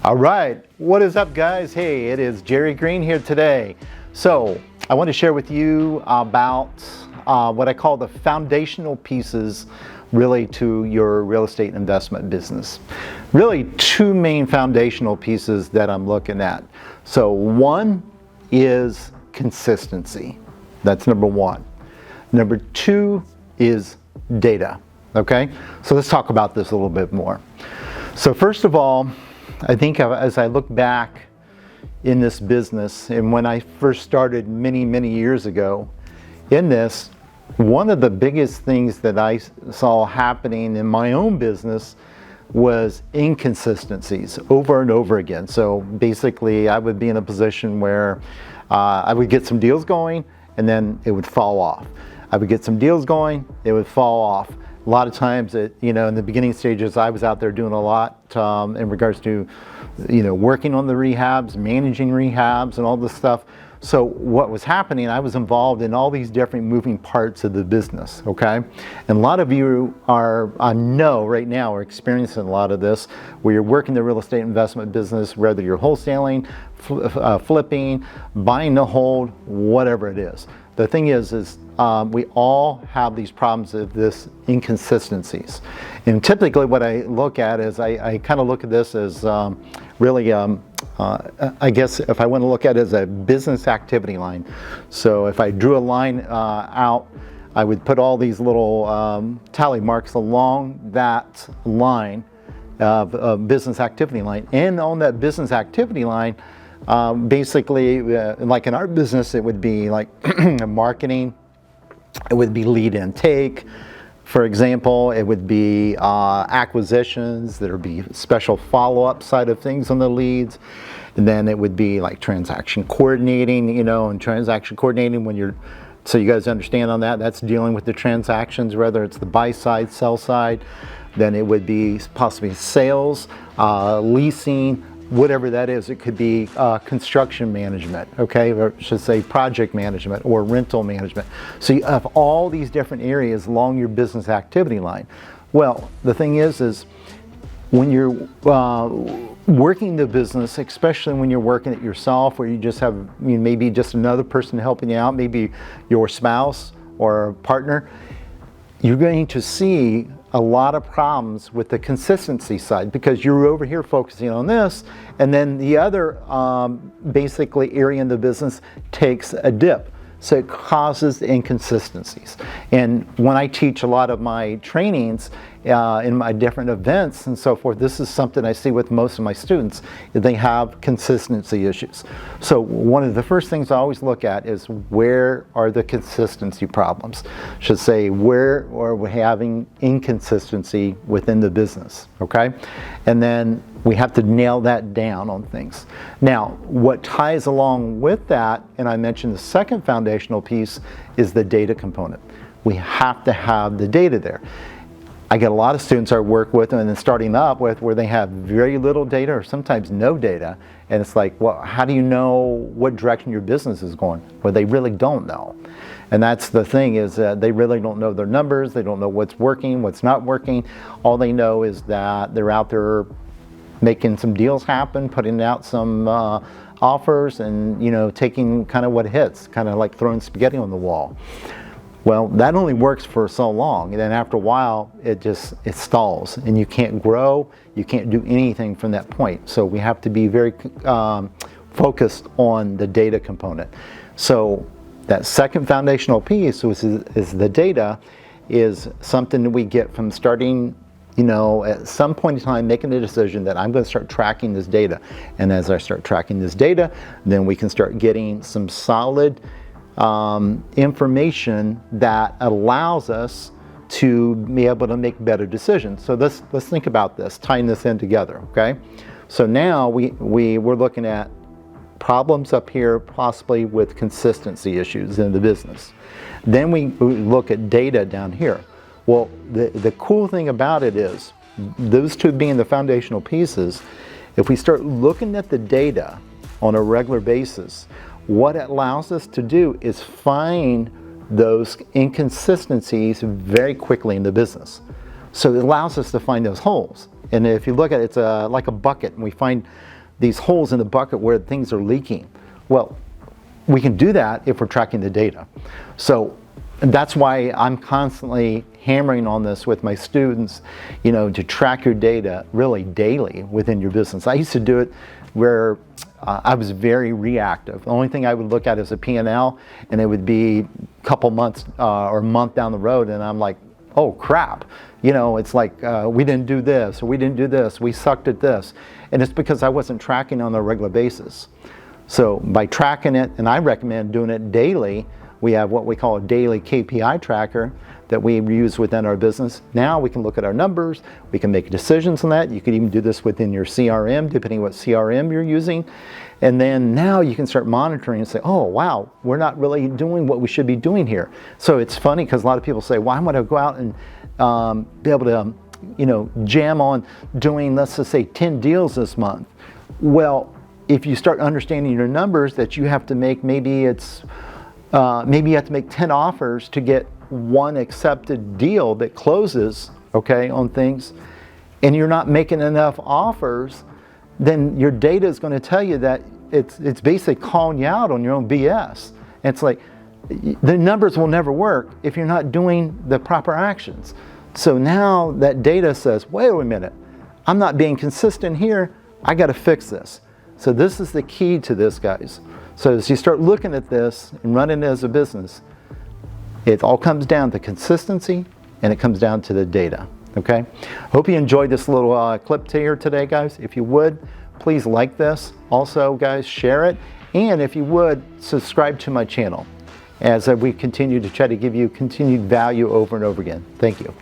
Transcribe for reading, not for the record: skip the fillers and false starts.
All right, what is up, guys? Hey, it is Jerry Green here today. So I want to share with you about what I call the foundational pieces really to your real estate investment business. Really two main foundational pieces that I'm looking at. So one is consistency. That's number one. Number two is data. Okay, so let's talk about this a little bit more. So first of all, I think as I look back in this business and when I first started many years ago in this, one of the biggest things that I saw happening in my own business was inconsistencies over and over again. So basically I would be in a position where I would get some deals going and then it would fall off. I would get some deals going, it would fall off. A lot of times, in the beginning stages, I was out there doing a lot in regards to, working on the rehabs, managing rehabs, and all this stuff. So what was happening, I was involved in all these different moving parts of the business, okay? And a lot of you I know right now, are experiencing a lot of this, where you're working the real estate investment business, whether you're wholesaling, flipping, buying to hold, whatever it is. The thing is we all have these problems of this inconsistencies. And typically what I look at is I kind of look at this as really, I guess if I want to look at it as a business activity line. So if I drew a line out, I would put all these little tally marks along that line of business activity line. And on that business activity line, basically, like in our business, it would be like marketing, it would be lead intake, for example, it would be acquisitions, there would be special follow-up side of things on the leads, and then it would be like transaction coordinating, and transaction coordinating so you guys understand on that, that's dealing with the transactions, whether it's the buy side, sell side, then it would be possibly sales, leasing, whatever that is. It could be construction management, okay, or I should say project management or rental management. So you have all these different areas along your business activity line. Well, the thing is when you're working the business, especially when you're working it yourself, or you just have maybe just another person helping you out, maybe your spouse or partner, you're going to see a lot of problems with the consistency side because you're over here focusing on this, and then the other basically area in the business takes a dip. So it causes inconsistencies. And when I teach a lot of my trainings in my different events and so forth, this is something I see with most of my students. They have consistency issues. So one of the first things I always look at is where are the consistency problems? I should say, where are we having inconsistency within the business, okay? And then we have to nail that down on things. Now, what ties along with that, and I mentioned the second foundational piece, is the data component. We have to have the data there. I get a lot of students I work with and then starting up with where they have very little data or sometimes no data, and it's like, well, how do you know what direction your business is going? Well, they really don't know. And that's the thing, is that they really don't know their numbers, they don't know what's working, what's not working. All they know is that they're out there making some deals happen, putting out some offers, and taking kind of what hits, kind of like throwing spaghetti on the wall. Well, that only works for so long, and then after a while it stalls, and you can't grow, you can't do anything from that point. So we have to be very focused on the data component. So that second foundational piece is the data, is something that we get from starting at some point in time, making a decision that I'm going to start tracking this data. And as I start tracking this data, then we can start getting some solid information that allows us to be able to make better decisions. So let's think about this, tying this in together, okay? So now we're looking at problems up here, possibly with consistency issues in the business. Then we look at data down here. Well, the cool thing about it is, those two being the foundational pieces, if we start looking at the data on a regular basis, what it allows us to do is find those inconsistencies very quickly in the business. So it allows us to find those holes. And if you look at it, it's like a bucket, and we find these holes in the bucket where things are leaking. Well, we can do that if we're tracking the data. So that's why I'm constantly hammering on this with my students, you know, to track your data really daily within your business. I used to do it where I was very reactive. The only thing I would look at is a P&L, and it would be a couple months or a month down the road, and I'm like, oh crap, you know, it's like we didn't do this, or we didn't do this, we sucked at this. And it's because I wasn't tracking on a regular basis. So by tracking it, and I recommend doing it daily, we have what we call a daily KPI tracker that we use within our business. Now we can look at our numbers, we can make decisions on that. You could even do this within your CRM, depending on what CRM you're using. And then now you can start monitoring and say, oh wow, we're not really doing what we should be doing here. So it's funny because a lot of people say, well, I'm going to go out and be able to, you know, jam on doing, let's just say 10 deals this month. Well, if you start understanding your numbers that you have to make, maybe it's maybe you have to make 10 offers to get one accepted deal that closes, okay, on things, and you're not making enough offers, then your data is going to tell you that it's basically calling you out on your own BS. And it's like, the numbers will never work if you're not doing the proper actions. So now that data says, wait a minute, I'm not being consistent here, I got to fix this. So this is the key to this, guys. So as you start looking at this and running it as a business, it all comes down to consistency, and it comes down to the data, okay? Hope you enjoyed this little clip here today, guys. If you would, please like this. Also, guys, share it. And if you would, subscribe to my channel as we continue to try to give you continued value over and over again. Thank you.